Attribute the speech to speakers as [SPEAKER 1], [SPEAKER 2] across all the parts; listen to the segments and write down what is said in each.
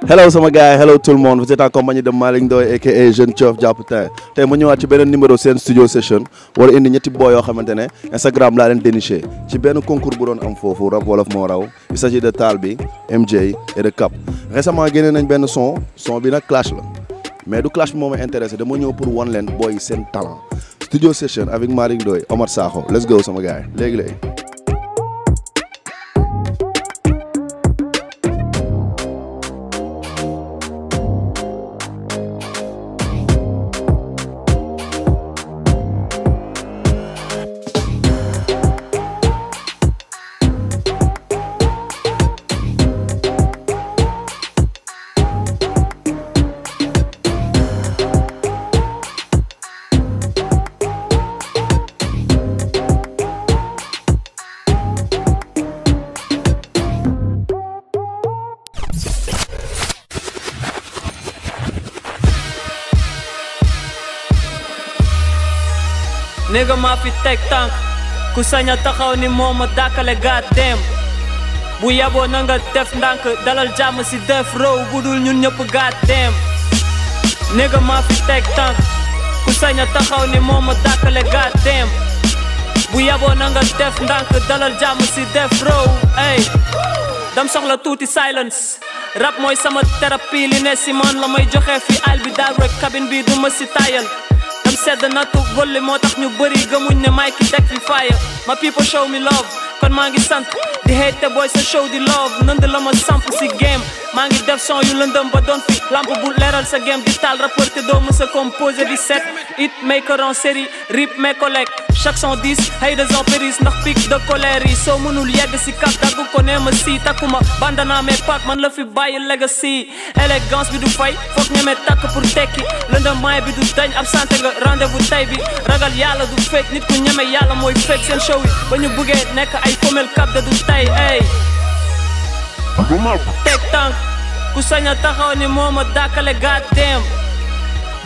[SPEAKER 1] Hello sama gars, hello tout le monde, vous êtes en compagnie de Malick Ndoye aka Jeune Thiof jàpp tey tey ma ñëwaat ci beneen numéro seen studio session war a indi ñetti boy yoo xamante ne Instagram laa leen déniché ci benn concours bu doon am foofu rap wolof moo raw il s'agit de Talbi MJ et de Cap. Récemment génne nañ benn son bi nag clash la mais du clash bi moo ma intéressé dama ñëw pour wan leen boy seen talent studio session avec Malick Ndoye Omar Sakho let's go sama gars léegi-léegi.
[SPEAKER 2] Nigga maa fi teg tànk ku sañ a taxaw ni moo ma dàkkale goddamn bu yaboo na nga def ndànk dalal jàmm si def row budul ñun ñëpp goddamn nigga maa fi teg tànk ku sañ a taxaw ni moo ma dàkkale goddamn bu yaboo na nga def ndànk dalal jàmm si def row ey dam soxla tuuti silence rap mooy sama thérapie li ne si man la may joxe fi al bi daal rek cabine bi du ma si tayal dam sedd nattu volli moo tax ñu bëri gëmuñ ne may ki teg fi fire ma people show me love kon maa ngi sant di hate boy sa show di love nënd la ma samp si game maa ngi def son yu lëndëm ba doon fi lamp bu leeral sa game di taal rappeur te doo mës a composé di set it maker en série rip mes collègues chaque son 10 haters en péris ndax pic de colère yi soo mënul yegg si kap dagg ko ne ma si takkuma bandana mais pak man la fi bàyyi legacy élégance bi du fay foog ñeme takk pour tekki lëndëm maay bi du dañ absenté nga rendez-vous tay bi ragal yàlla du fekk nit ku ñeme yàlla mooy fekk seen show yi ba ñu buggee nekk ay femelle cap de du tay ey teg tànk ku sañ a taxaw ni moo ma dàkkale goddamn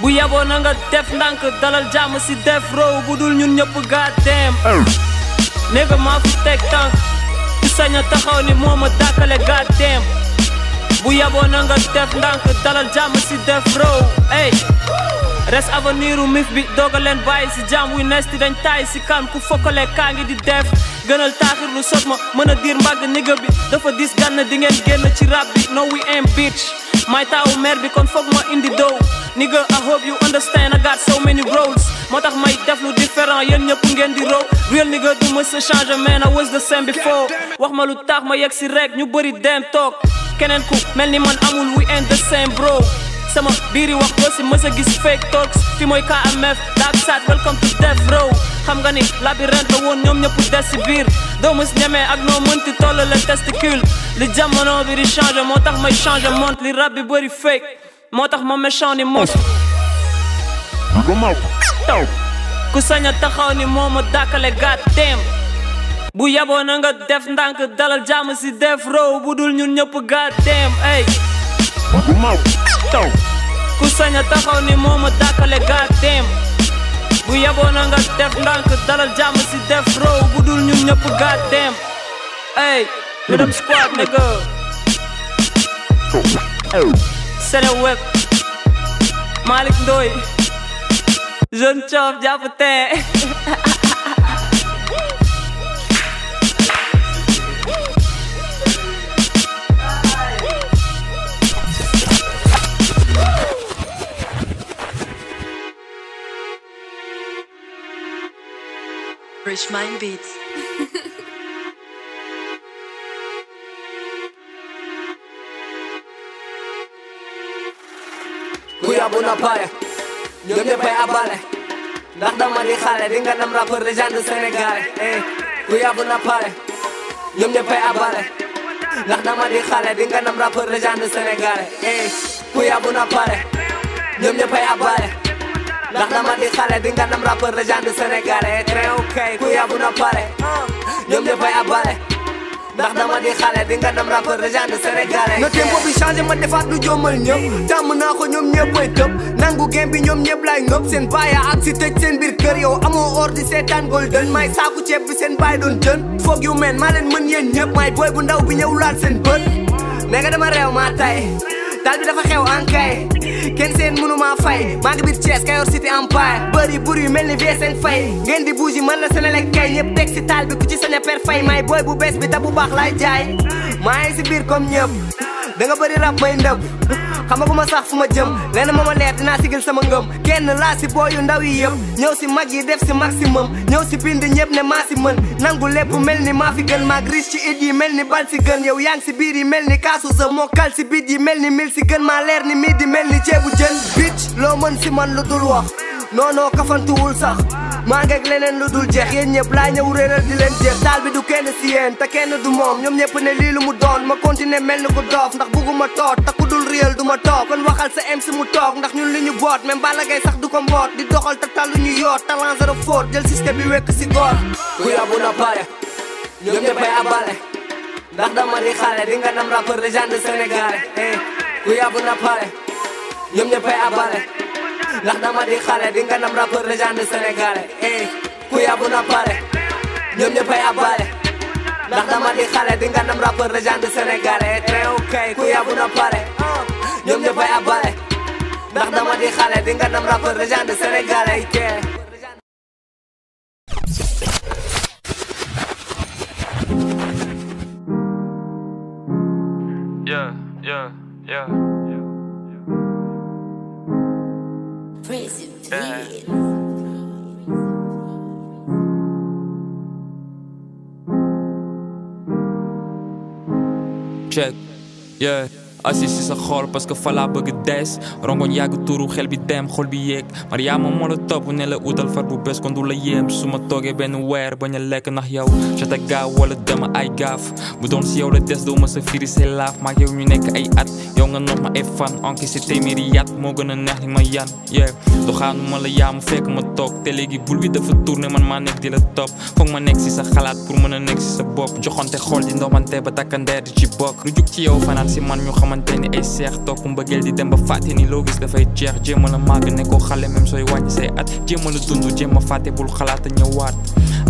[SPEAKER 2] bu yaboo na nga def ndànk dalal jàmm si def row budul ñun ñëpp goddamn nigga maa fi teg tànk ku sañ a taxaw ni moo ma dàkkale goddamn bu yaboo na nga def ndànk dalal jàmm si def row ey res avenir u mif bi dooga leen bàyyi si jàmm wuy nesti dañ taay si kan ku fokkale kaa ngi di def gënal taaxir lu sot ma mën a diir mbagg nigga bi dafa dis gann di ngeen génn ci rap bi no we ain't bitch may taawu mer bi kon foog ma indi dow nigga I hope you understand I got so many roles moo tax may def lu différent yéen ñëpp ngeen di row real nigga du ma sa changer man I was the same before wax ma lu tax ma yegg si rek ñu bëri dem toog keneen ku mel ni man amul we ain't the same bro sama biiri wax doo si mës a gis fake talks fi mooy KMF Dark Side welcome to death row xam nga ni labyrinthe la woon ñoom ñëpp des si biir doo mës ñemee ak noo mënti toll leen testicule li jamono bi di changer moo tax may changer monte li rap bi bëri fake moo tax ma méchant ni mos ku sañ a taxaw ni moo ma dàkkale goddamn bu yaboo na nga def ndànk dalal jàmm si def row budul ñun ñëpp goddamn ey ku sañ a taxaw ni moo ma dàkkale goddamn bu yaboo na nga def ndànk dalal jàmm si def row budul ñun ñëpp goddamn ey Rhythm Squad nigga Seneweb Malick Ndoye Jeune Thiof jàpp tey
[SPEAKER 3] Rich Mind Beats.
[SPEAKER 4] ku yabu na pare ñoom ñëppay abale ndax dama di xale di nga nam rappeur légende Sénégal ku yabu na pare ñoom ñëppay abale ndax dama di xale di nga nam rappeur légende Sénégal ku yabu na pare ñoom ñëppay abale ndax dama di xale di nga nam rappeur légende Sénégal très ok ku yabu na pare ñoom ñëppay abale ndax dama di xale di nga dem rappeur légende sénégalais. na tempo bi changé ma defaat lu jommal ñëpp tàmm naa ko ñoom ñëppay tëb nangu game bi ñoom ñëpp lay ngëp seen baaya ak si tëj seen biir kër yow amoo or di seetaan golden may saaku ceeb bi seen baay doon jën foog yu meen maa leen mën yéen ñëpp may boy bu ndaw bi ñëw laal seen bët ne nga dama réew maa tay taal bi dafa xew ankay kenn seen mënuma fay maa ngi biir Thiès Kayor City Empire bëri bur yu mel ni V5 fay ngeen di bougie man la Senelec kay ñëpp teg si taal bi ku ci sañ a per fay may booy bu bees bi ta bu baax laay jaay maa ngi si biir comme ñëpp da nga bëri rap may ndëb xamaguma sax fu ma jëm lenn ma leer dinaa sigil sama ngëm kenn laa si booy yu ndaw yi yëpp ñëw si mag yi def si maximum ñëw si bind ñëpp ne maa si mën nangu lépp mel ni maa fi gën maa riche ci it yi mel ni bal si gën yow yaa ngi si biir yi mel ni kaasu sa moo kal si bit yi mel ni mil si gën maa leer ni mii di mel ni ceebu jën bitch loo mën si man lu dul wax noonoo kafantuwul sax maa ngeeg leneen lu dul jeex yéen ñëpp laa ñëw réeral di leen jeex taal bi du kenn si yéen te kenn du moom ñoom ñëpp ne lii lu mu doon ma continuer mel ni ku doof ndax bugguma toot te ku dul réel du ma toog kon waxal sa MC mu toog ndax ñun li ñu boot même Balla Gaye sax du ko mboot di doxal te talu ñu yoot talent zéro faute jël système bi wekk si góor ku yabu na pare ñoom ñëppay abale ndax dama di xale di nga nam rappeur légende sénégalais ku yabu na pare ñoom ñëppay abale ndax dama di xale di nga nam rappeur légende sénégalais ku yabu na pare ñoom ñëppay abale ndax dama di xale di nga nam rappeur légende sénégalais très ok ku yabu na pare ñoom ñëppay abale ndax dama di xale di nga nam rappeur légende sénégalais
[SPEAKER 3] Yeah. Check, yeah. Assis si sa xol parce que fa laa bëgg des rongoñ yàgg tuuru xel bi dem xol bi yéeg Mariama moo la topp ne la utal far bu bés kon du la yéem su ma toogee benn weer bañ a lekk ndax yow jota gaaw wala dama ay gaaf bu doon si yow la des doo ma sa firi say laaf maag yow ñu nekk ay at yow nga noot ma ay fan enquête si téeméeri yat moo gën a neex li ma yan yeah doxaanu ma la yaa ma fekk ma toog te léegi bul bi dafa tourné man maa nekk di la topp foog ma nekk si sa xalaat pour mën a nekk si sa bopp joxonte xool di ndomante ba takkandeer di ci bokk lu jug ci yow fanaan si man ñu xamante ni ay seex topp mbëggeel di dem ba fàtte ni loo gis dafay jeex jéem a la màgg ne ko xale même sooy wàññi say at jéem a la dund jéem a fàtte bul xalaat a ñëwaat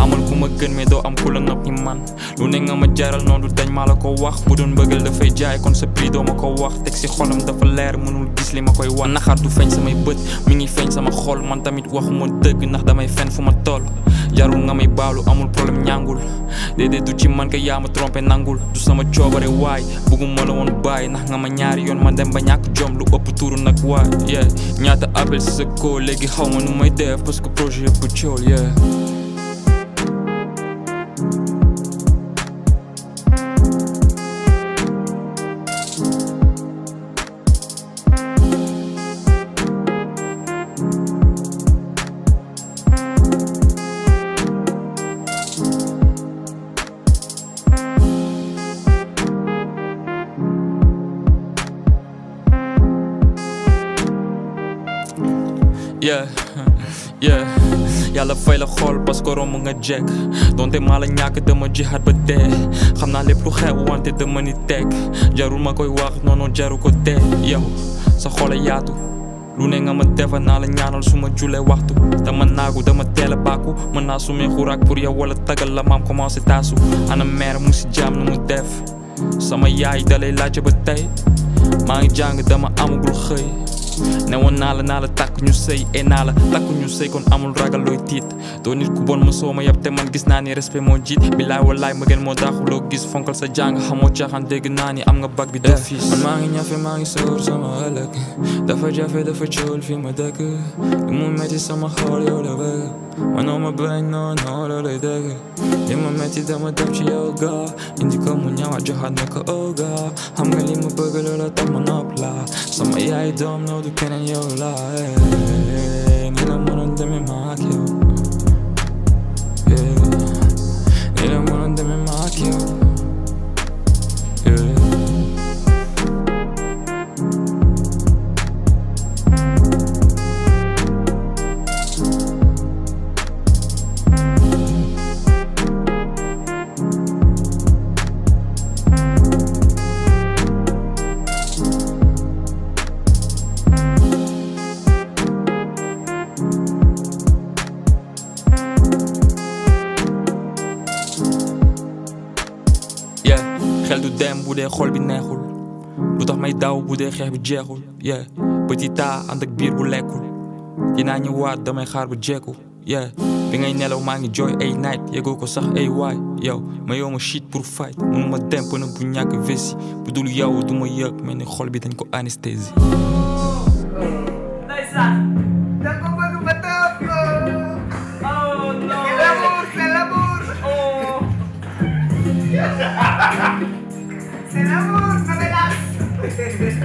[SPEAKER 3] amal ku ma gën mais doo am ku la nopp ni man lu ne nga ma jaral noonu dañ maa la ko wax bu doon mbëggeel dafay jaay kon sa prix doo ma ko wax teg si xolam dafa leer mënul gis li ma koy wax naxaar du feeñ samay bët mi ngi feeñ sama xol man tamit waxuma dëgg ndax damay fen fu ma toll jarul nga may baalu amul problème ñàngul déedéet du ci man ka yaa ma trompé nangul du sama coobare waay bugguma la woon bàyyi ndax nga ma ñaari yoon ma dem ba ñàkk jom lu ëpp tuuru nag waay yeah ñaata appel si sa ko léegi xaw ma nu may def parce que projet yëpp cool yeah yàlla fay la xool parce que romb nga jekk donte maa la ñàkk dama jihaat ba dee xam naa lépp lu xew wante dama ni teg jarul ma koy wax noonu jaru ko dee yow sa xol a yaatu lu ne nga ma defa naa la ñaanal su ma julee waxtu dama naagu dama teel a bàkku mën naa sumee xuraak pour yow wala tagal la maam commencé taasu ana mère mu si jaam nu mu def sama yaay dalay laajte ba tey maa ngi jàng dama amagul xëy ne woon naa la takk ñu sëy e naa la takk ñu sëy kon amul ragal looy tiit doo nit ku bon ma soo ma yab te man gis naa ni respect moo jiit bilaay wallaay mëgeen moo daaxuloo gis fonkal sa jàng xamoo caaxaan dégg naa ni am nga bag bi d'office man maa ngi ñafe maa ngi sóor sama ëllëg dafa jafe dafa cool fi ma dëkk li mu metti sama xool yow la bëgg manoo ma bañ non loolay dëgg li ma metti dama def ci yow gaa indi ko mu ñëwaat joxaat ne ko oh gaa xam nga li ma bëgg loola tax ma nopp la sama yaay doom no du keneen yow la ni la mënoon demee ma ak yow ni la mënoon demee ma ak yow xel du dem bu dee xol bi neexul lu tax may daw bu dee xeex bi jeexul yeah petit tas ànd ak biir bu lekkul dinaa ñëwaat damay xaar bu jekku yeah bi ngay nelaw maa ngi jooy ay night yegoo ko sax ay waay yow ma yow ma shit pour fight mënu ma dem pëna bu ñàkk vessi bu dul yow du ma yëg mel ni xol bi dañ ko anesthésie
[SPEAKER 5] C'est l'amour, no me das.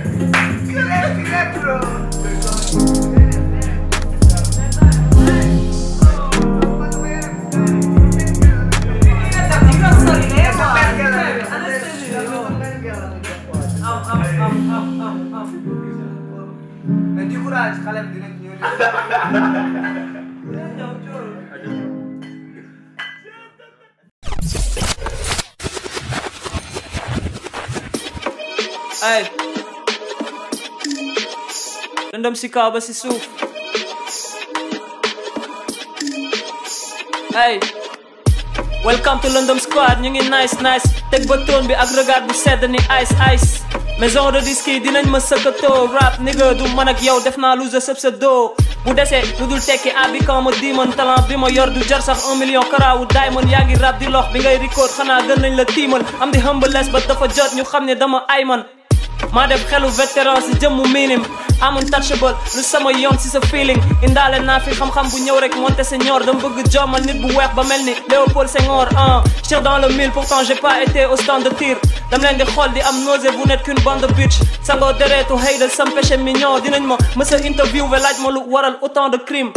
[SPEAKER 5] Kile, bro. Nanti courage, kalian dinañ ñëw.
[SPEAKER 2] Ay lëndëm si kaw ba si suuf ay welcome to London Squad ñu ngi nice teg ba toon bi ak regard bu sedd ni ice maison de disque yi dinañ ma sëkkatoo rap nigga du man ak yow def naa lu sëb sa doo bu desee lu dul tekki abi kan ma diiman talent bi ma yor du jar sax 1 million karaawu diamond yaa ngi rap di lox bi ngay record xanaa gën nañ la tiimal am di humble ba dafa jot ñu xam ne dama ay man maa def xelu vétéran si jëmmu minim I'm untouchable lu sama yoon si sa feeling indaale naa fi xam-xam bu ñëw rek monte senior dama bëgg jommal nit bu weex ba mel ni Léopold Senghor tire dans le mille pourtant j'ai pas été au stand de tir dam leen di xool di am nausée vous n'êtes qu'une bande de bitch sangoo dereetu haydal sam péché mignon dinañ ma mësa interview ve laaj ma lu waral autant de crime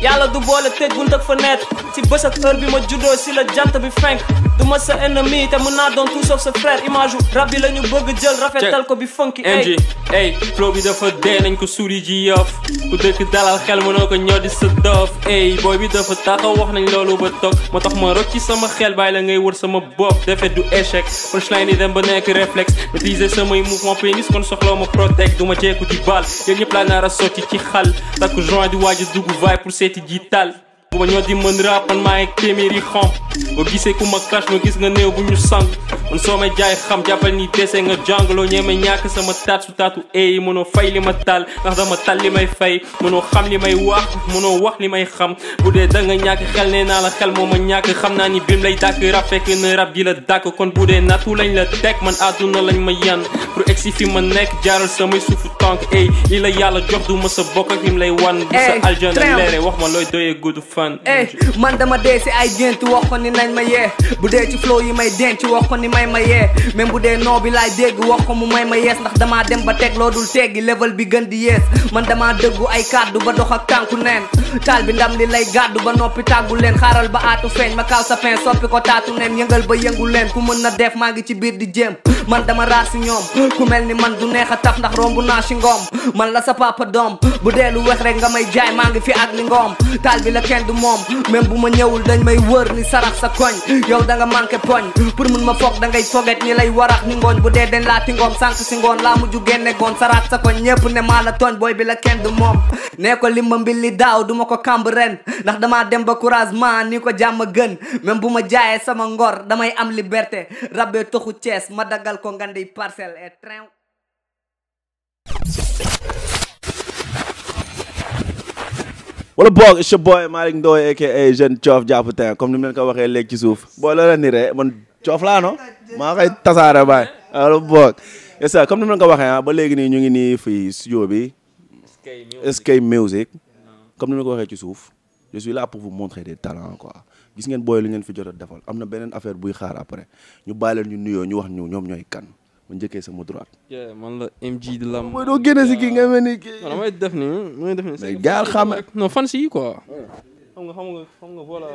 [SPEAKER 2] yàlla du boole tëj bunt ak fenêtre si bës ak heure bi ma juddoo si la jant bi fenk du ma sa ennemi te mën naa doon tout sauf sa frère image rab bi la ñu bëgg jël rafetal ko bi funky
[SPEAKER 6] MG ey flow bi dafa dee nañ ko suuri ji yof ku dëkk dalal xel mënoo ko ñoo di sa doof ey booy bi dafa taxaw wax nañ loolu ba toog moo tax ma rocc ci sama xel bàyyi la ngay wër sama bopp défaite du échec punchline yi dem ba nekk réflexe maîtriser samay mouvement pénis kon soxla ma protect du ma jeeku di bal yéen ñëpp laa naar a sotti ci xal takku joint di waaj a dugg vaille pour seeti ji tal bu ma ñoo di mën rap man maa ngi téeméeri xam boo gisee ku ma crash ma gis nga néew bu ñu sang man soo may jaay xam jàppal ni dese nga jàngaloo ñeeme ñàkk sama taat su taatu eey mënoo fay li ma tal ndax dama tal li may fay mënoo xam li may wax mënoo wax li may xam bu dee da nga ñàkk xel nee naa la xel moo ma ñàkk xam naa ni bim lay dàkk rap fekk na rap gi la dàkk kon bu dee nattu lañ la teg man àdduna lañ ma yan pour egsi fi ma nekk jaaral samay suufu tànk eey li la yàlla jox du ma sa bokk ak lim lay wan bu sa aljana leere wax ma looy doyee gudd fan
[SPEAKER 5] man dama dee si ay gént wax ko ni nañ ma yee bu dee ci flow yi may denc wax ko ni may ma yee même bu dee noo bi laay dégg wax ko mu may ma yees ndax damaa dem ba teg loo dul teggi level bi gën di yees man damaa dëggu ay kàddu ba dox ak tànku neen taal bi ndam li lay gàddu ba noppi tàggu leen xaaral ba aatu feeñ ma kaaw sa pen soppi ko taatu neen yëngal ba yëngu leen ku mën na def maa ngi ci biir di jéem man dama raar si ñoom ku mel ni man du neex a tax ndax romb naa si ngoom man la sa papa doom bu dee lu wex rek nga may jaay maa ngi fi ak ni ngoom taal bi la kenn du moom même bu ma ñëwul dañ may wër ni sarax sa koñ yow da nga manqué poñ pour mun ma foog da ngay foget ni lay warax ni ngooñ bu dee dañ laa ti ngoom sànq si ngoon laa mujju génne goon saraat sa koñ ñépp ne maa la tooñ booy bi la kenn du moom nee ko limba mbilli daaw duma ko kamb ren ndax damaa dem ba couragement ni ko jàmm gën même bu ma jaayee sama ngor damay am liberté rabbe toxu Cees ma daggal ko ngandey parcelle et train
[SPEAKER 1] wala boog it's your boy Malick Ndoye aka Jeune Thiof jàpp tey comme ni mu leen ko waxee léegi ci suuf boo la ni ree man Thiof laa no maa koy tasaare baay wala boog et ça comme ni mu leen ko waxee ba léegi nii ñu ngi nii fii studio bi SK Music comme ni mu leen ko waxee ci suuf je suis là pour vous montrer des talents quoi gis ngeen booy lu ngeen fi jot a defal am na beneen affaire buy xaar après ñu bàyyi leen ñu nuyoo ñu wax ñu ñoom ñooy kan ma njëkkee sama droite.
[SPEAKER 6] man la MG de la.
[SPEAKER 1] mooy doo génne si kii nga mel ni kii.
[SPEAKER 6] damay def nii damay def nii.
[SPEAKER 1] mais gaal xam
[SPEAKER 6] non fan si quoi. xam nga voilà.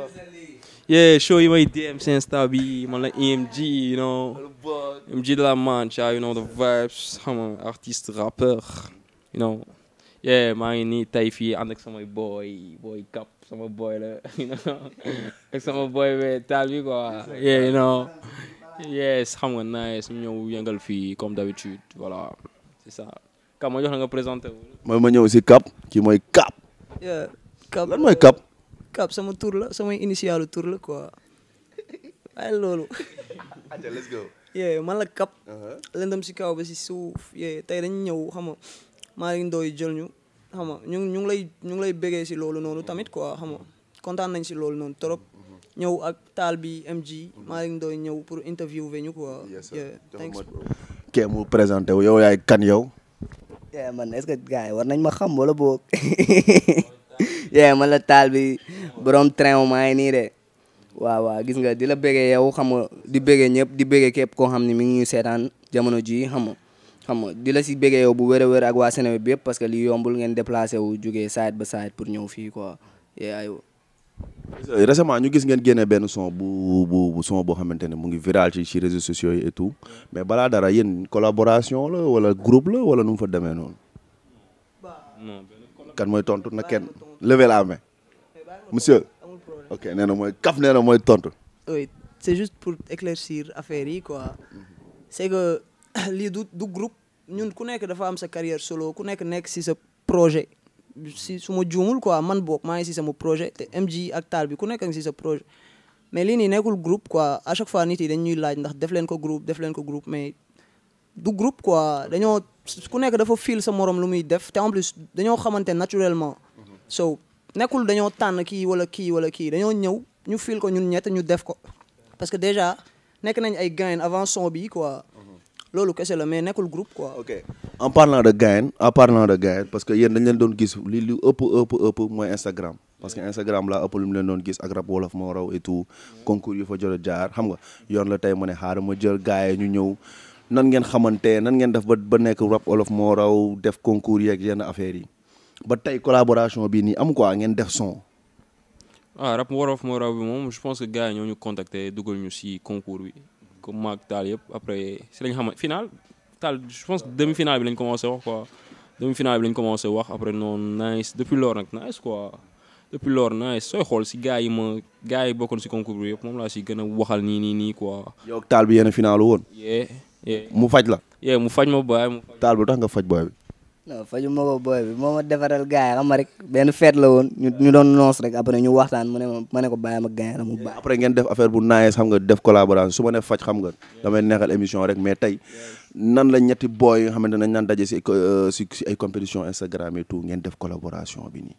[SPEAKER 6] show yi may DM seen star bi man la MG you know. MG de la Mancha you know the vibes xam nga artiste rappeur you know. maa ngi nii tey fii ànd ak samay boy Cap sama boy la you know ak sama boy be taal bi quoi you know. yes xam nga nice ñu ñëw yëngal fii comme d'habitude voilà c'est ça Cap ma jox la nga présenté wu.
[SPEAKER 1] mooy ma ñëw si Cap kii mooy Cap.
[SPEAKER 5] Cap
[SPEAKER 1] lan mooy Cap.
[SPEAKER 5] Cap sama tur la samay initialu tur la quoi waaye loolu.
[SPEAKER 1] let's go.
[SPEAKER 7] man la Cap. lëndëm si kaw ba si suuf tey dañu ñëw xam nga Malick Ndoye jël ñu xam nga ñu ngi lay bëggee si loolu noonu tamit quoi xam nga kontaan nañ si loolu noonu trop. ñëw ak taal bi MG Malick Ndoye ñëw pour interviewer ñu quoi. thanks bro.
[SPEAKER 1] kee mu présenté wu yow yaay kan yow.
[SPEAKER 5] man est-ce que gars yi war nañ ma xam wala boog. man la taal bi borom train maa ngi nii de. waaw gis nga di la bëggee yow xam nga di bëggee ñëpp di bëggee képp koo xam ne mi ngi ñu seetaan jamono ji xam nga di la si bëggee yow bu wér a wér ak waa Sénégal bi yëpp parce que li yombul ngeen déplacé wu jugee side ba side pour ñëw fii quoi aywa.
[SPEAKER 1] récemment ñu gis ngeen génne benn son bu son boo xamante ne mu ngi viral ci réseaux sociaux yi et tout mais balaa dara yéen collaboration la wala groupe la wala nu mu fa demee noonu. kan mooy tontu na kenn lever la main monsieur. ok nee na mooy kaf nee na mooy tontu.
[SPEAKER 7] oui c'est juste pour éclaircir affaire yi quoi c'est que lii du groupe ñun ku nekk dafa am sa carrière solo ku nekk si sa projet si su ma juumul quoi man boog maa ngi si sama projet te MG ak taal bi ku nekk si sa projet mais lii nii nekkul groupe quoi à chaque fois nit yi dañuy laaj ndax def leen ko groupe mais du groupe quoi dañoo ku nekk dafa feel sa morom lu muy def te en plus dañoo xamante naturellement so nekkul dañoo tànn kii wala kii dañoo ñëw ñu feel ko ñun ñett ñu def ko parce que déjà nekk nañ ay gain avant son bi quoi loolu kese la mais nekkul groupe quoi.
[SPEAKER 1] ok en parlant de gain parce que yéen dañ leen doon gis li lu ëpp mooy Instagram parce que Instagram laa ëpp lu mu leen doon gis ak rap wolof moo raw et tout concours yu fa jot a jaar xam nga yoon la tey ma ne xaaral ma jël gars yi ñu ñëw nan ngeen xamante nan ngeen def ba nekk rap wolof moo raw def concours yeeg yenn affaires yi ba tey collaboration bi nii am quoi ngeen def son.
[SPEAKER 3] rap wolof moo raw bi moom je pense que gars yi ñoo ñu contacter dugal ñu si concours bi. comme maag taal yëpp après si lañ xam final taal je pense que demi finale bi lañ commencé wax quoi demi finale bi lañ commencé wax après noonu nice depuis lors nag nice quoi depuis lors nice sooy xool si gars yi bokkoon si concours bi yëpp moom laa si gën a waxal nii quoi.
[SPEAKER 1] yow taal bi yéen a final woon. mu faj la.
[SPEAKER 3] mu faj ma booy.
[SPEAKER 1] taal bu tax nga faj booy bi.
[SPEAKER 5] non faju ma ko booy bi moo ma defaral gars yi xam nga rek benn fête la woon ñu doon noos rek après ñu waxtaan ma ne ko bàyyi ma gars yi mu bàyyi. après
[SPEAKER 1] ngeen def affaire bu nice xam nga def collaboration su ma ne faj xam nga damay neexal émission rek mais tey nan la ñetti boy yi nga xamante ne nañ naan daje si ay compétition Instagram et tout ngeen def collaboration bi nii.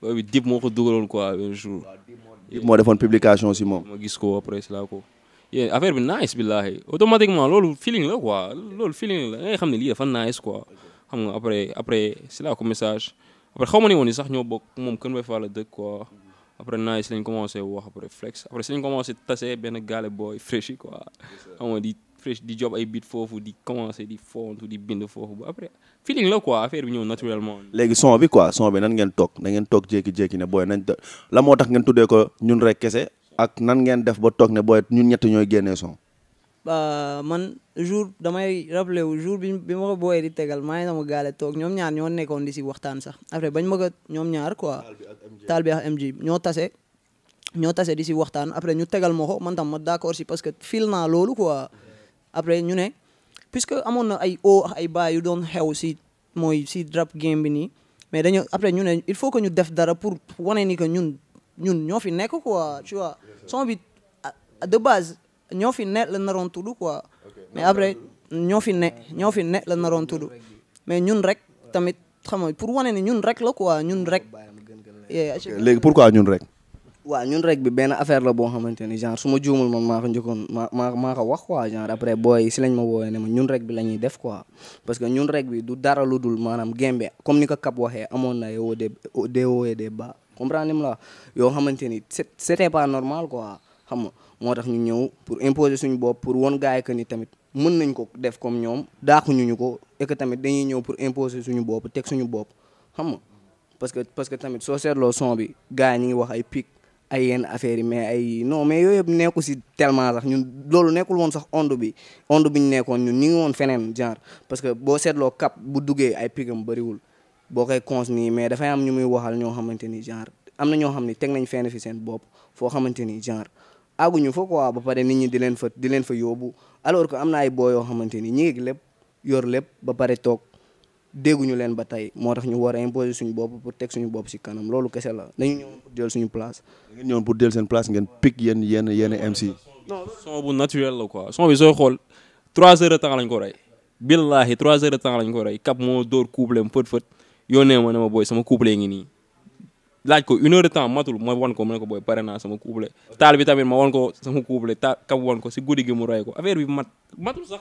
[SPEAKER 3] booy bi Dip moo ko dugaloon quoi un jour.
[SPEAKER 1] Dip moo defoon publication si moom.
[SPEAKER 3] ma gis ko après si laa ko. affaire bi nice billahi automatiquement loolu feeling la quoi loolu feeling la ngay xam ne lii dafa nice quoi xam nga après c'est là ko message après xaw ma ne woon ni sax ñoo bokk moom kën bay fa la dëkk quoi après nice lañ commencé wax après flex après si lañ commencé tase benn gaale boy fresh yi quoi xam nga di fresh di job ay beat foofu di commencé di fontu di bind foofu ba après feeling la quoi affaire bi ñëw naturellement.
[SPEAKER 1] léegi son bi nan ngeen toog na ngeen toog jékki-jékki ne booy nañ la moo tax ngeen tuddee ko ñun rek kese. ak nan ngeen def ba toog ne booy ñun ñett ñooy génnee son.
[SPEAKER 7] man jour damay rappelé wu jour bi ma ko booyee di tegal maa ngi sama gaale toog ñoom ñaar ñoo nekkoon di si waxtaan sax après bañ ma ko ñoom ñaar quoi. taal bi ak MG ñoo tase di si waxtaan après ñu tegal ma ko man tam ma d'accord si parce que fil naa loolu quoi. après ñu ne puisque amoon na ay ak ay baay yu doon xew si rap game bi nii mais dañoo après ñu ne il faut que ñu def dara pour wane ni que ñun ñoo fi nekk quoi tu vois son bi de base ñoo fi ne la naroon tudd quoi mais après ñoo fi ne la naroon tudd mais ñun rek tamit xam nga pour wane ni ñun rek la quoi ñun rek.
[SPEAKER 1] léegi pourquoi ñun rek.
[SPEAKER 5] waaw ñun rek bi benn affaire la boo xamante ni genre su ma juumul man maa ko njëkkoon maa ko wax quoi genre après booy si lañ ma woowee ne ma ñun rek bi la ñuy def quoi parce que ñun rek bi du dara lu dul maanaam gembe comme ni ko Cap waxee amoon na yow des bas comprendre ni mu la yoo xamante ni c'était pas normal quoi xam nga moo tax ñu ñëw pour imposer suñu bopp pour won gars yi que ni tamit mën nañ ko def comme ñoom daaxuñu ñu ko et que tamit dañuy ñëw pour imposer suñu bopp teg suñu bopp xam nga parce que tamit soo seetloo son bi gars yi ñu ngi wax ay pic ay yenn affaires yi mais mais yooyu yëpp nekku si tellement sax ñun loolu nekkul woon sax onde bi ñu nekkoon ñun ñu ngi woon feneen genre parce que boo seetloo Cap bu duggee ay picam bëriwul boo koy cons nii mais dafay am ñu muy waxal ñoo xamante ni genre am na ñoo xam ne teg nañ fenn fi seen bopp foo xamante ni genre àgguñu fa quoi ba pare nit ñi di leen fa yóbbu alors que am na ay boo yoo xamante ni ñi ngi lépp yor lépp ba pare toog dégguñu leen ba tey moo tax ñu war a imposer suñu bopp pour teg suñu bopp si kanam loolu kese la dañu ñëwoon pour jël suñu place.
[SPEAKER 1] ngeen ñëwoon pour jël seen place ngeen pic yenn MC.
[SPEAKER 6] son bu naturel la quoi son bi sooy xool 3 heures de temps lañ ko rey billahi 3 heures de temps lañ ko rey kap moo dóor couple am fët yónnee ma ne ma booy sama couple ngi nii laaj ko 1 heure de temps matul ma wan ko ma ne ko booy pare naa sama couple taal bi tamit ma wan ko sama couple kap wan ko si guddi gi mu rey ko affaire bi matul sax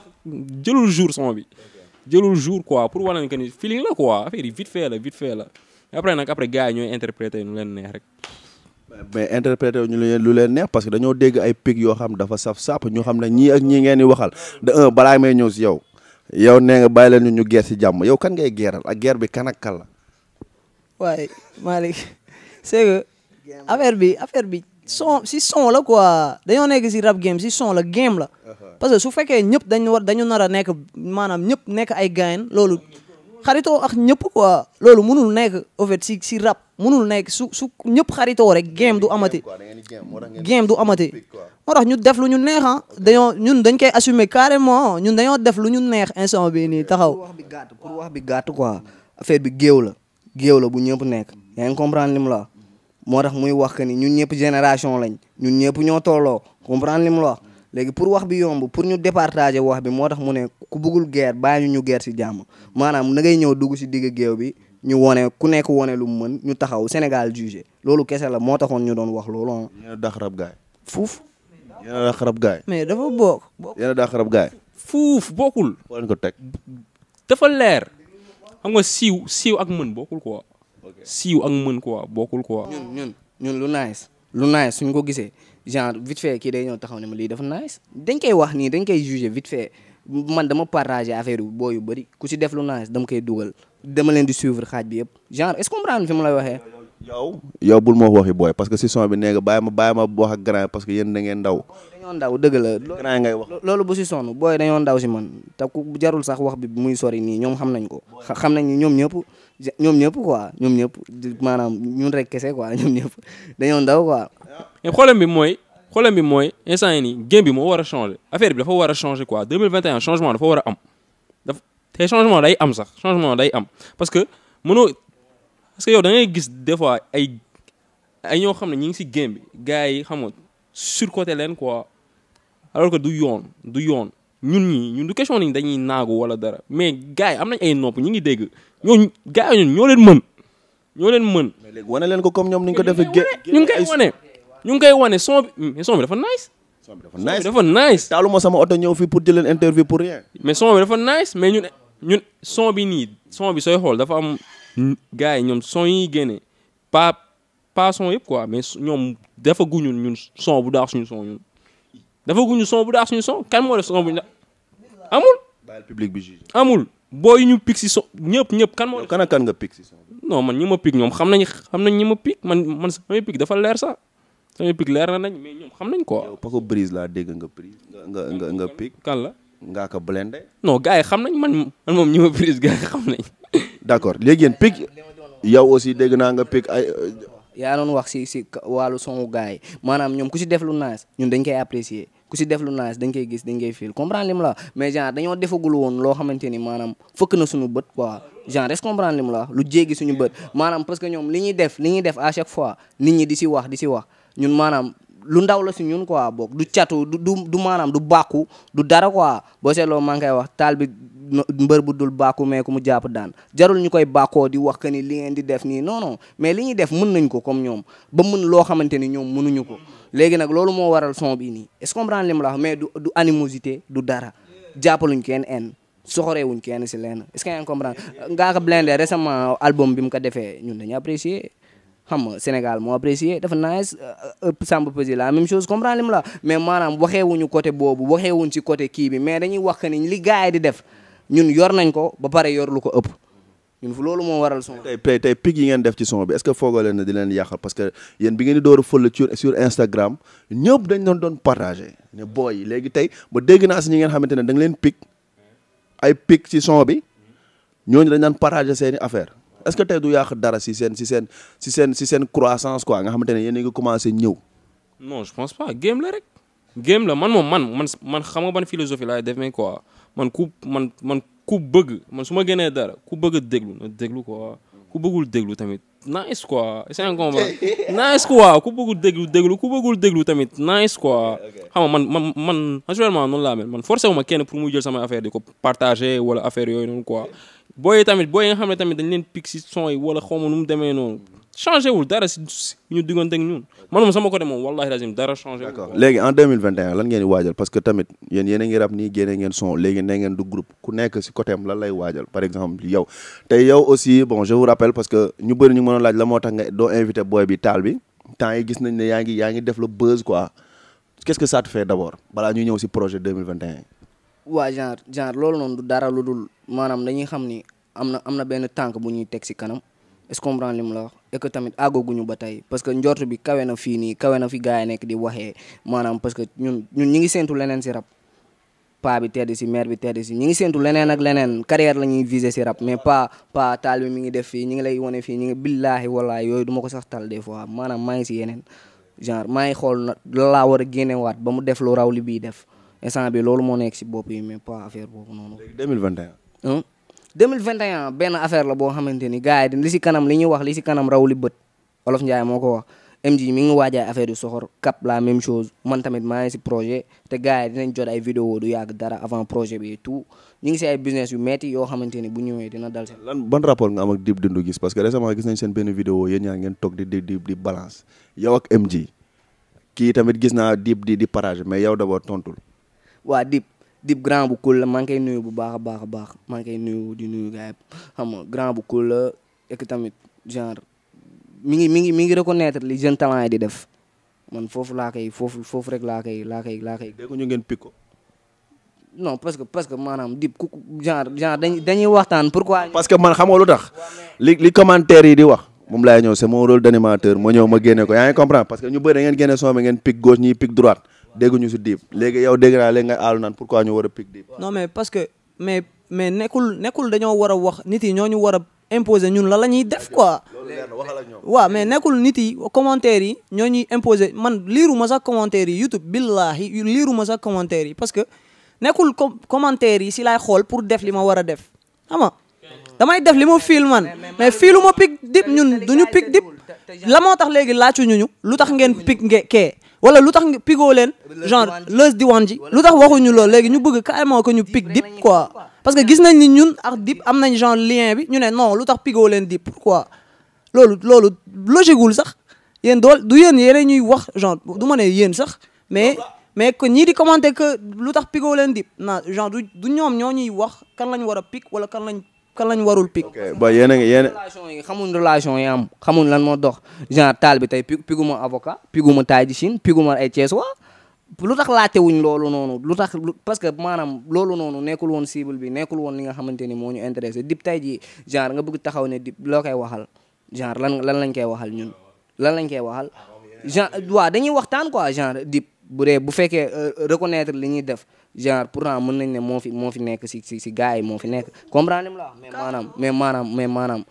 [SPEAKER 6] jëlul jour son bi jëlul jour quoi pour wane que ni feeling la quoi affaire yi vite fait la après gars yi ñooy interpréter nu leen neex rek.
[SPEAKER 1] mais interpréter ñu lu leen neex parce que dañoo dégg ay pic yoo xam dafa saf sàpp ñu xam ne ñii ak ñii ngeen di waxal de un balaa may ñëw si yow nee nga bàyyi leen ñu guerre si jàmm yow kan ngay geeral ak guerre bi kan ak kan la.
[SPEAKER 7] waaye Malick c'est que affaire bi son la quoi dañoo nekk si rap game si son la game la parce que su fekkee ñëpp dañu nar a nekk maanaam ñëpp nekk ay gain loolu xaritoo ak ñëpp quoi loolu mënul nekk au fait si rap mënul nekk su ñëpp xaritoo rek game du amati moo tax ñu def lu ñu neex ñun dañ koy assumer carrément ñun dañoo def lu ñu neex instant bi nii taxaw
[SPEAKER 5] pour wax bi gàtt quoi affaire bi géew la bu ñëpp nekk yaa ngi comprendre li mu la moo tax muy wax que ni ñun ñëpp génération lañ ñun ñëpp ñoo tolloo comprendre li mu la wax léegi pour wax bi yomb pour ñu départager wax bi moo tax mu ne ku bëggul guerre bàyyi ñu guerre si jàmm maanaam na ngay ñëw dugg si digg géew bi ñu wone ku nekk wone lu mu mën ñu taxaw Sénégal jugé loolu kese la moo taxoon ñu doon wax loolu
[SPEAKER 1] yéen a dàq rab gaay
[SPEAKER 5] fuuf
[SPEAKER 1] yéen a dàq rab gaay
[SPEAKER 7] mais dafa bokk
[SPEAKER 1] yéen a dàq rab gaay
[SPEAKER 6] fuuf bokkul
[SPEAKER 1] foo leen ko teg
[SPEAKER 6] dafa leer xam nga siiw ak mën bokkul quoi siiw ak mën quoi bokkul quoi
[SPEAKER 5] ñun lu nice suñ ko gisee genre vite fait kii day ñëw taxaw ne ma lii dafa nice dañ koy wax nii dañ koy juger vite fait man dama partager affaire yu boo yu bëri ku si def lu nice dama koy dugal dama leen di suivre xaaj bi yëpp genre est-ce que comprendre fi mu lay waxee
[SPEAKER 1] yow bul ma waxi booy parce que si son bi nee nga bàyyi ma wax ak grand parce que yéen da ngeen ndaw
[SPEAKER 5] dañoo ndaw dëgg la
[SPEAKER 1] grand ngay wax
[SPEAKER 5] loolu bu si sonn booy dañoo ndaw si man te ku jarul sax wax bi muy sori nii ñoom xam nañ ko xam nañ ñoom ñëpp quoi ñoom ñëpp maanaam ñun rek kese quoi ñoom ñëpp dañoo ndaw quoi
[SPEAKER 6] mais problème bi mooy instant yi nii game bi moo war a changer affaire bi dafa war a changer quoi 2021 changement dafa war a am te changement day am sax parce que yow da ngay gis des fois ay ñoo xam ne ñi ngi si game bi gars yi xam nga surcoté leen quoi alors que du yoon ñun du question ni dañuy naagu wala dara mais gars yi am nañ ay nopp ñi ngi dégg gars yi ñoo leen mën
[SPEAKER 1] mais léegi wane leen ko comme ñoom ni ñu ko defee
[SPEAKER 6] ñu ngi koy wane son bi dafa nice
[SPEAKER 1] taalu ma sama oto ñëw fii pour jëleen interview pour rien
[SPEAKER 6] mais son bi dafa nice mais ñun son bi sooy xool dafa am gars yi ñoom son yi génne pas son yëpp quoi mais ñoom dafa guñu ñun son bu daax suñu son ñun dafa guñu son bu daax suñu son kan moo def son bu amul
[SPEAKER 1] bàyyil public bi juge
[SPEAKER 6] amul booy ñu pic si son ñëpp kan moo
[SPEAKER 1] kan ak kan nga pic si son
[SPEAKER 6] non man ñi ma pic ñoom xam nañ ñi ma pic man samay pic dafa leer sax samay pic leer na nañ mais ñoom xam nañ quoi
[SPEAKER 1] yow Paco Brise laa dégg nga prise nga pic
[SPEAKER 6] kan la
[SPEAKER 1] ngaa ko blendé
[SPEAKER 6] non gars yi xam nañ man moom ñi ma prise gars yi xam nañ
[SPEAKER 1] d'accord léegi yéen pic yow aussi dégg naa nga pic ay
[SPEAKER 5] yaa doon wax si wàllu sonu gars yi maanaam ñoom ku si def lu nice ñun dañ koy apprécier ku si def lu nice dañ koy gis dañ koy feel comprendre li mu la mais genre dañoo defagul woon loo xamante ni maanaam fëkk na suñu bët quoi genre est-ce comprendre li mu la lu jéggi suñu bët maanaam parce que ñoom li ñuy def à chaque fois nit ñi di si wax ñun maanaam lu ndaw la si ñun quoi boog du catu du maanaam du bàkku du dara quoi boo seetloo maa ngi koy wax taal bi mbër bu dul bàkku mais ku mu jàpp daan jarul ñu koy bàkkoo di wax que ni li ngeen di def nii non mais li ñuy def mën nañ ko comme ñoom ba mën loo xamante ni ñoom mënuñu ko léegi nag loolu moo waral son bi nii est-ce que comprendre li mu la wax mais du animosité du dara jàppaluñ kenn en soxorewuñ kenn si lenn est-ce que yaa ngi comprendre ngaa ko blindé récemment album bi mu ko defee ñun dañu apprécier xam nga Sénégal moo apprécié dafa nice Samba Peuzzi la même chose comprendre li mu la mais maanaam waxeewuñu côté boobu waxeewuñ ci côté kii bi mais dañuy wax que ni li gars yi di def ñun yor nañ ko ba pare yor lu ko ëpp ñun fu loolu moo waral son
[SPEAKER 1] tey pic yi ngeen def ci son bi est-ce que foogoo leen ne di leen yàqal parce que yéen bi ngeen di door a fël sur Instagram ñëpp dañ doon partager ne booy yi léegi tey ba dégg naa si ñi ngeen xamante ne da nga leen pic ay pic ci son bi ñooñu dañ daan partager seeni affaire est-ce que tey du yàq dara si seen croissance quoi nga xamante ne yéen a ngi commencé ñëw.
[SPEAKER 6] non je pense pas game la rek. game la man xam nga ban philosophie laay def mais quoi man ku bëgg man su ma génnee dara ku bëgg a déglu na déglu quoi ku bëggul déglu tamit nice quoi c'est un combat nice quoi ku bëggul déglu ku bëggul déglu tamit nice quoi xam nga man naturellement noonu laa mel man forcé wu ma kenn pour muy jël sama affaire di ko partager wala affaire yooyu noonu quoi booy tamit booy nga xam ne tamit dañ leen pic si son yi wala xaw ma nu mu demee noonu changé wul dara si ñu diggante ak ñun man moom sama côté moom wallahi lazim dara changé wul.
[SPEAKER 1] d'accord léegi en 2021 lan ngeen di waajal parce que tamit yéen a ngi rap nii génne ngeen son léegi ne ngeen du groupe ku nekk si côté am lan lay waajal par exemple yow tey yow aussi bon je vous rappelle parce que ñu bëri ñu mën a laaj la moo tax nga doo invité boy bi taal bi temps yi gis nañ ne yaa ngi def le buzz quoi qu'est-ce que ça te fait d'abord balaa ñuy ñëw si projet 2021.
[SPEAKER 5] waa genre loolu noonu du dara lu dul maanaam dañuy xam ni am na benn tànk bu ñuy teg si kanam est-ce que comprendre li mu la wax et que tamit àggaguñu ba tey parce que njort bi kawe na fii nii kawe na fi gars yi nekk di waxee maanaam parce que ñun ñi ngi séntu leneen si rap pa bi tedd si mère bi tedd si ñi ngi séntu leneen ak leneen carrière la ñuy viser si rap mais pas taal bi mi ngi def fii ñi ngi lay wane fii ñi ngi billaahi wallaahi yooyu du ma ko sax tal des fois maanaam maa ngi si yeneen genre maa ngi xool la laa war a génnewaat ba mu def lu raw li bii def instant bi loolu moo nekk si bopp yi mais pas affaire boobu noonu.
[SPEAKER 1] léegi 2021.
[SPEAKER 5] 2021 benn affaire la boo xamante ni gars yi li si kanam li ñuy wax li si kanam raw li bët Olof Ndiaye moo ko wax MG mi ngi waajaay affaire yu soxor cap la même chose man tamit maa ngi si projet te gars yi dinañ jot ay vidéo du yàgg dara avant projet bi et tout ñu ngi si ay business yu metti yoo xamante ni bu ñëwee dina dal seen.
[SPEAKER 1] lan ban rapport nga am ak Dip Doundou Guiss parce que récemment gis nañ seen benn vidéo yéen ñaa ngeen toog di balance yow ak MG kii tamit gis naa Dip di partage mais yow d'abord tontul.
[SPEAKER 5] waa Dip grand bu cool la maa ngi koy nuyu bu baax a baax maa ngi koy nuyu di nuyu gars yi xam nga grand bu cool la et que tamit genre mi ngi reconnaître li jeune talent yi di def man foofu rek laa koy.
[SPEAKER 1] dégg ñu ngeen pic ko.
[SPEAKER 5] non parce que maanaam Dip ku genre dañuy waxtaan pourquoi.
[SPEAKER 1] parce que man xam nga lu tax li commentaire yi di wax moom laay ñëw c'est mon rôle d'animateur ma ñëw ma génne ko yaa ngi comprendre parce que ñu bëri da ngeen génne son bi ngeen pic gauche ñii pic droite. dégguñu si Dip léegi yow dégg naa léegi nga aalu naan pourquoi ñu war a pic Dip.
[SPEAKER 7] non mais parce que mais nekkul dañoo war a wax nit yi ñoo ñu war a imposer ñun la ñuy def quoi.
[SPEAKER 1] loolu leer na waxal ak ñoom.
[SPEAKER 7] waaw mais nekkul nit yi commentaires yi ñoo ñuy imposer man liiruma sax commentaires yi YouTube billahi liiruma sax commentaires yi parce que nekkul commentaires yi si laay xool pour def li ma war a def xam nga damay def li ma feel man mais feelu ma pic Dip ñun duñu pic Dip la moo tax léegi laacuñu ñu lu tax ngeen pic kee. wala lu tax pigoo leen genre Leuz Diwane ji lu tax waxuñu loolu léegi ñu bëgg carrément que ñu pic Dip quoi parce que gis nañ ni ñun ak Dip am nañ genre lien bi ñu ne non lu tax pigoo leen Dip pourquoi loolu logique wul sax yéen du yéen yéen ñuy wax genre du ma ne yéen sax mais que ñii di commenter que lu tax pigoo leen Dip na genre du ñoom ñoo ñuy wax kan lañ war a pic wala kan lañ warul pic.
[SPEAKER 1] ok ba yéen a ngi
[SPEAKER 5] relation yi xamuñ relation yi am xamuñ lan moo dox genre taal bi tey piguma avocat piguma taay ji Chine piguma ay Thiès waa lu tax laajte wuñ loolu noonu lu tax parce que maanaam loolu noonu nekkul woon cible bi nekkul woon li nga xamante ni moo ñu intéressé Dip tey ji genre nga bëgg taxaw ne Dip loo koy waxal genre lan lañ koy waxal ñun lan lañ koy waxal genre waaw dañuy waxtaan quoi genre Dip bu fekkee reconnaître li ñuy def genre pourtant mën nañ ne moo fi nekk si gars yi moo fi nekk comprendre la mais maanaam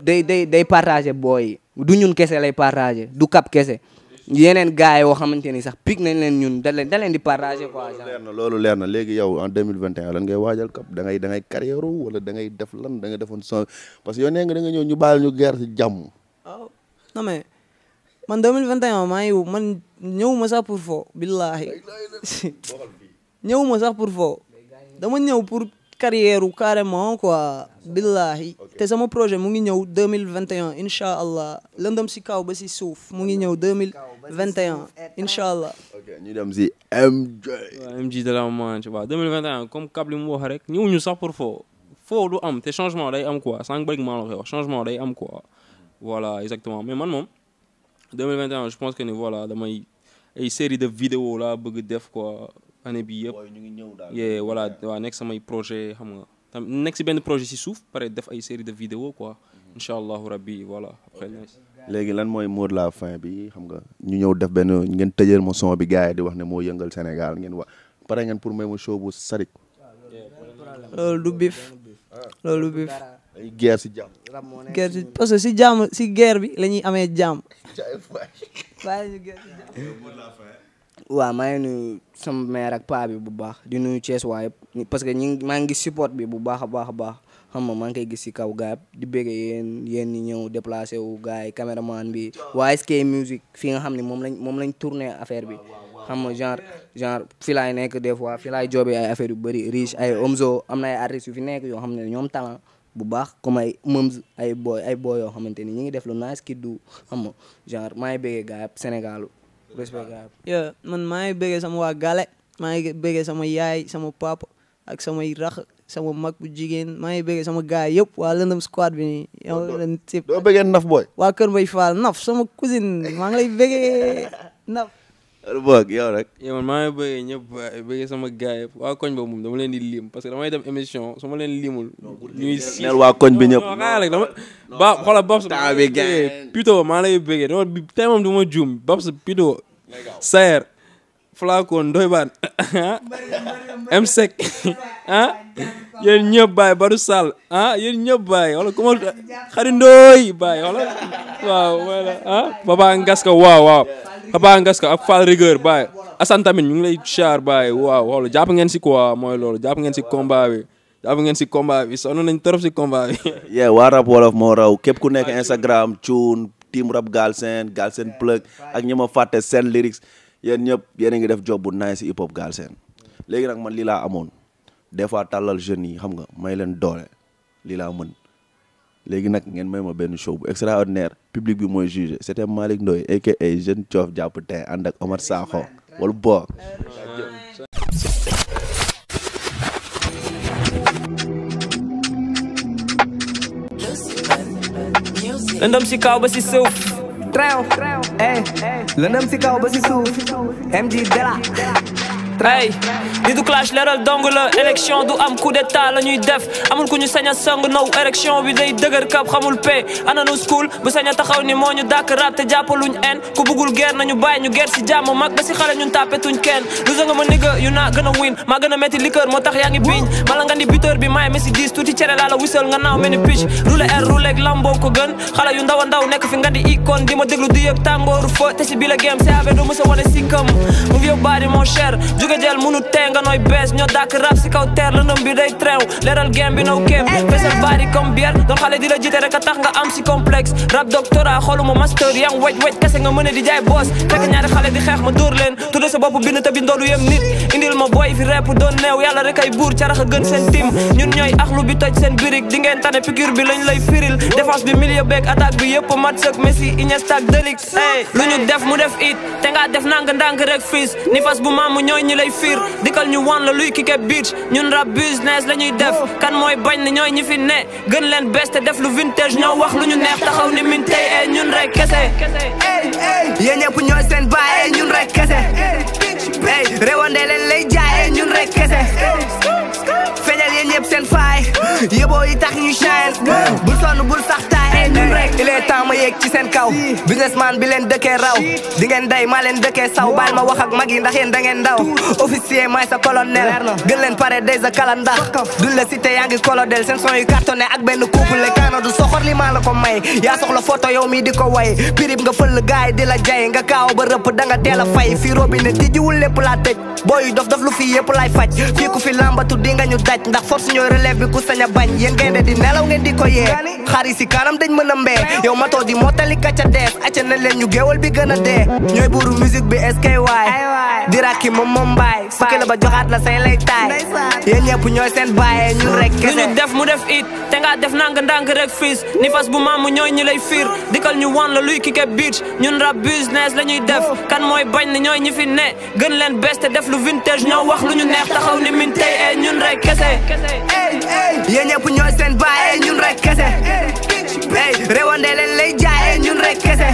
[SPEAKER 5] day partager booy du ñun kese lay partager du cap kese yeneen gars yoo xamante ni sax pic nañ leen ñun da leen di partager quoi.
[SPEAKER 1] loolu leer na léegi yow en 2021 lan ngay waajal cap da ngay carrière wala da ngay def lan da nga defoon son parce que yow nee nga da nga ñëw ñu baal ñu guerre si jàmm.
[SPEAKER 7] waaw non mais man 2021 man ñëwuma sax pour fo billahi ñëwuma sax pour fo dama ñëw pour carrière carrément quoi billahi te sama projet mu ngi ñëw 2021 incha allah lëndëm si kaw ba si suuf mu ngi ñëw 2021 incha allah.
[SPEAKER 1] ok ñu dem si MJ.
[SPEAKER 6] waaw MJ de la manche waaw 2021 comme Cap li mu wax rek ñëwuñu sax pour fo du am te changement day am quoi sànq bëgg maa la koy wax changement day am quoi voilà exactement mais man moom 2021 je pense que ni voilà damay ay série de vidéos laa bëgg def quoi. année bi yëpp
[SPEAKER 1] ñu ngi ñëw daal
[SPEAKER 6] voilà waaw nekk samay projet xam nga tam nekk si benn projet si suuf pare def ay série de vidéos quoi incha allahu rabbi voilà après
[SPEAKER 1] léegi lan mooy mot de la fin bi xam nga ñu ñëw def benn ngeen tëjal ma son bi gars yi di wax ne moo yëngal Sénégal ngeen wax pare ngeen pour may ma show bu sadik
[SPEAKER 7] loolu du bif
[SPEAKER 1] ay guerre si jàmm
[SPEAKER 7] guerre parce que si jàmm si guerre bi la ñuy amee jàmm bàyyi ñu guerre si jàmm
[SPEAKER 5] waaw maa ngi nuyu sama mère ak paa bi bu baax di nuyu Thiès waa yëpp parce que maa ngi gis support bi bu baax a baax xam nga maa ngi koy gis si kaw gaay di bëggee yéen ñi ñëw déplacé wu gars yi caméraman bi waa SK Music fii nga xam ne moom lañ tourné affaire bi xam nga genre fi laay nekk des fois fi laay joobee ay affaire yu bëri riche ay Omzo am na ay artistes yu fi nekk yoo xam ne ñoom talent bu baax comme ay Mums ay boy yoo xamante ni ñi ngi def lu nice Kiddu xam nga genre maa ngi bëggee gars yi Sénégal respect gars yi.
[SPEAKER 7] man maa ngi bëggee sama waa Gale maa ngi bëggee sama yaay sama papa ak samay rax sama mag bu jigéen maa ngi bëggee sama gars yëpp waa Lëndëm squad bi nii yow leen tip
[SPEAKER 1] doo bëggee Naf boy
[SPEAKER 7] waa Kër Mbay Fall Naf sama cousine maa ngi lay bëggee Naf
[SPEAKER 1] boog yow rek
[SPEAKER 6] yow man maa ngi bëggee ñëpp bëggee sama gars yëpp waa koñ ba moom dama leen di lim parce que damay dem émission su ma leen limul ñuy si
[SPEAKER 1] neel waa koñ bi ñëpp
[SPEAKER 6] xaa rek dama xoolal Babs Pito maa lay bëggee dama tey moom du ma juum Babs Pito Sayer Flaco Ndoye Bane M-Sec yéen ñëpp baay Badou Sall yéen ñëpp baay wala comment xari Ndoye baay wala waaw wala Papa Ngaska waaw Papa Ngaska ak Fall Rigueur baay Assane tamit ñu ngi lay char baay waaw wala jàpp ngeen si quoi mooy loolu jàpp ngeen si combat bi sonn nañ trop si combat bi
[SPEAKER 1] waa rap wolof moo raw képp ku nekk Instagram Thioune team rap Galsen Plug ak ñi ma fàtte seen lyrics yéen ñëpp yéen a ngi def job bu nice si hip hop Galsen léegi nag man lii laa amoon des fois tàllal jeunes yi xam nga may leen doole lii laa mën léegi nag ngeen may ma benn show bu extraordinaire public bi mooy jugé c'était Malick Ndoye aka Jeune Thiof jàpp tey ànd ak Omar Sakho wala boog
[SPEAKER 2] lëndëm si kaw ba si suuf
[SPEAKER 5] lëndëm si kaw ba si suuf MG Dela
[SPEAKER 2] hey li du clash leeral dong la élection du am coup d'état la ñuy def amul ku ñu sañ a song naw élection bi day dëgër kap xamul paix ananu school bu sañ a taxaw ni moo ñu dàkk rap te jàppaluñ en ku bëggul guerre nañu bàyyi ñu guerre si jàmm mag ba si xale ñun tapetuñ kenn lu sa nga ma nigga yu naa gën a win maa gën a metti liqueur moo tax yaa ngi biiñ mala nga ni buteur bi maay messi 10 tuuti cere laa la wisal nga naaw mel ni picc roule air roule ak lambo ko gën xale yu ndaw a ndaw nekk fi nga di icône di ma déglu di yëg tàngooru fa te si bi la game CAV doo mësa wane sinkam mu vieux body mon cher jóge jël munu tee nga nooy bees ñoo dàkk rap si kaw terre lëndëm bi day trew leeral game bi naw kéem fesal bari comme bière doon xale di la jiite rek a tax nga am si complexe rap doctorat xooluma master yang wej kese nga mën a di jaay boss fekk ñaari xale di xeex ma dóor leen tudde sa bopp bind te bindoo du yem nit indil ma boy fi rap doon neew yàlla rek ay buur carax a gën seen tim ñun ñooy axlu bi toj seen birig di ngeen tane piqûre bi lañ lay firil défense bi milieu beeg attaque bi yëpp mat sëk Messi Iniesta ak Delix lu ñu def mu def it te nga def ndànk rek fiis ni fas bu maamu ñooy ñi lay fiir dikal ñu wan la luy kike beach ñun rap business la ñuy def kan mooy bañ ni ñooy ñi fi ne gën leen best te def lu vintage ñoo wax lu ñu neex taxaw ni min tey ñun rek kese
[SPEAKER 5] yéen ñëpp ñooy seen baay ñun rek kese rewande leen lay jaay ñun rek kese feeñal yéen ñëpp seen faay yëboo yi tax ñu shine bul sonn bul sax taay ñun rek il est temps ma yéeg ci seen kaw businessman bi leen dëkkee raw di ngeen day maa leen dëkkee saw baal ma wax ak mag yi ndax yéen da ngeen ndaw officier maay sa colonel gën leen pare day sa kalanda duñ la cité yaa ngi colodel seen son yu cartonné ak benn couple le kaana du soxor li maa la ko may yaa soxla photo yow mi di ko way pirip nga fël gaay di la jay nga kaaw ba rëpp da nga teel a fay fii robinet tijjiwul lépp laa tëj booy dof lu fii yëpp laay faj fii ku fi lambatu di nga ñu daj ndax force ñooy relève bi ku sañ a bañ yéen ngeen di nelaw ngeen di ko yee xari si kanam dañ mën a mbee yow matoo di mottali kacca dees acca na leen ñu géewal bi gën a dee ñooy buuru musique bi SKY di rakki moom mbaay fukki la ba joxaat la say lay taay yéen ñëpp ñooy seen bàyyee ñun rek kese
[SPEAKER 2] lu ñu def mu def it te nga def ndànk rek fiis ni fas bu maamu ñooy ñi lay fiir dikal ñu wan la luy kike beach ñun rap business la ñuy def kan mooy bañ ni ñooy ñi fi ne gën leen best te def lu vintage ñoo wax lu ñu neex taxaw ni min tey ñun rek kese
[SPEAKER 5] yéen ñëpp ñooy seen bàyyee ñun rek kese rewande leen lay jaayee ñun rek kese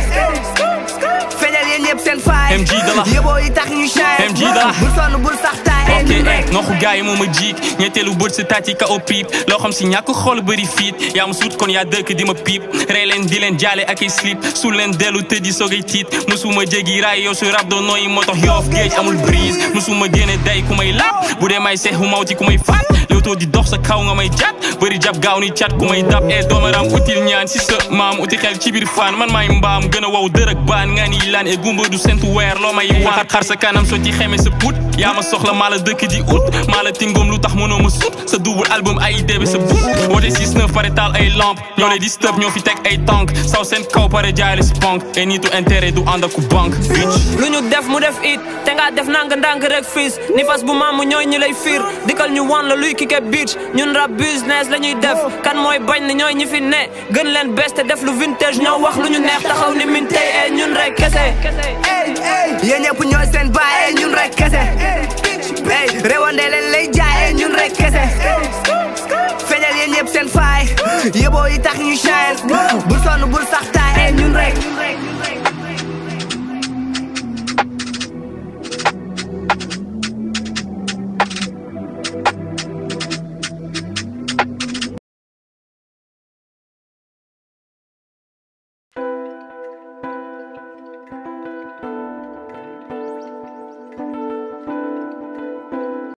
[SPEAKER 5] feeñal yéen ñëpp seen faay
[SPEAKER 3] MG Dala
[SPEAKER 5] yëboo yi tax ñu shine
[SPEAKER 3] MG Dala
[SPEAKER 5] bul sonn bul sax taay ñun rek
[SPEAKER 3] noxu gaay yi moo ma jiik ñetteelu bët sa taat yi ka o piip loo xam si ñàkk xool bëri fiit yaa ma suut kon yaa dëkk di ma piip rey leen di leen jaale ak ay slip suul leen dellu tëddi soogay tiit musuma jéggi raay yow su rab doo nooyi moo tax yoof géej amul brise musuma génne day ku may laab bu dee may seex bu mawti ku may faat moto di dox sa kaw nga may jat bëri jab gaaw ni cat ku may dab doomaram util ñaan si sa maam uti xel ci biir fan man maay mbaam gën a wow dërëg baan nga ni lan gumba du sentu weer loo may waan xar sa kanam soo ci xeme sa put yaa ma soxla maa la dëkk di ut maa la tingoom lu tax mënoo ma sut sa double album ay debe sa but woote 6-9 pare taal ay lamp ñoo lay disturb ñoo fi teg ay tank saw seen kaw pare jaay la si banque et nitu intérêt du ànd ak ku banque
[SPEAKER 2] lu ñu def mu def it te nga def nanga ndànk rek fiis ni fas bu maamu ñooy ñi lay fiir dikal ñu wan la luy kike beach ñun rap business la ñuy def kan mooy bañ ne ñooy ñi fi ne gën leen best te def lu vintage ñoo wax lu ñu neex taxaw ni min tey ñun rek kese
[SPEAKER 5] yéen ñëpp ñooy seen baay ñun rek kese rewande leen lay jaay ñun rek kese feñal yéen ñëpp seen faay yeboo yi tax ñu shine bul sonn bul sax taay ñun rek